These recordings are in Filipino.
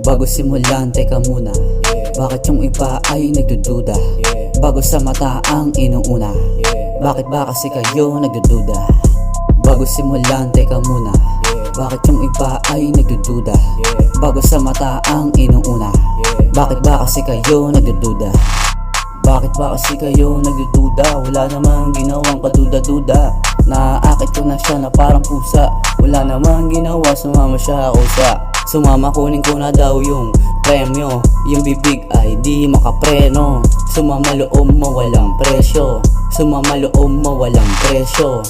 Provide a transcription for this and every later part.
Bago simulan, teka muna. Bakit yung iba ay nagdududa? Bago sa mata ang inuuna. Bakit ba kasi kayo nagdududa? Bago simulan, teka muna. Bakit yung iba ay nagdududa? Bago sa mata ang inuuna. Bakit ba kasi kayo nagdududa? Bakit ba kasi kayo nagdududa? Wala namang ginawang kaduda-duda. Naaakit ko na siya na parang pusa. Wala namang ginawa, sumama siya ako sa sumama, kunin ko na daw yung premyo. Yung bibig ay di makapreno. Sumama loob mo walang presyo. Sumama loob mo walang presyo.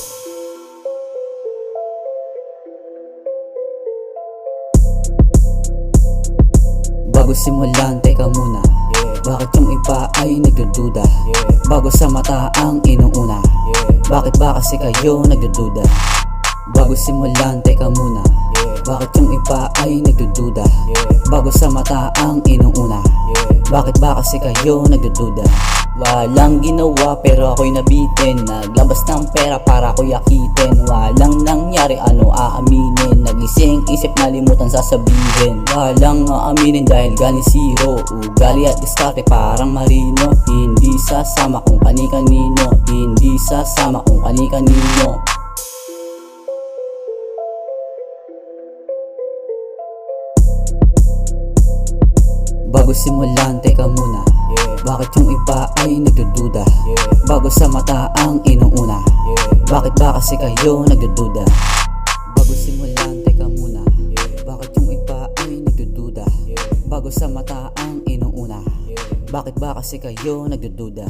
Bago simulan, teka muna. Bakit yung iba ay nagdududa? Bago sa mata ang inuuna. Bakit ba kasi kayo nagdududa? Bago simulan, teka muna. Bakit yung iba ay nagdududa? Bago sa mata ang inuuna. Bakit ba kasi kayo nagdududa? Walang ginawa pero ako'y nabitin. Naglabas ng pera para ako'y yakitin. Walang nangyari, ano aaminin? Nagising isip, nalimutan sasabihin. Walang aaminin dahil galing zero. Ugali at diskarte parang marino. Hindi sasama kung kani-kanino. Hindi sasama kung kani-kanino. Bago simulan, teka muna. Bakit yung iba ay nagdududa? Bago sa mata ang inuuna. Bakit ba kasi kayo nagdududa? Bago simulan, teka muna. Bakit yung iba ay nagdududa? Bago sa mata ang inuuna. Bakit ba kasi kayo nagdududa?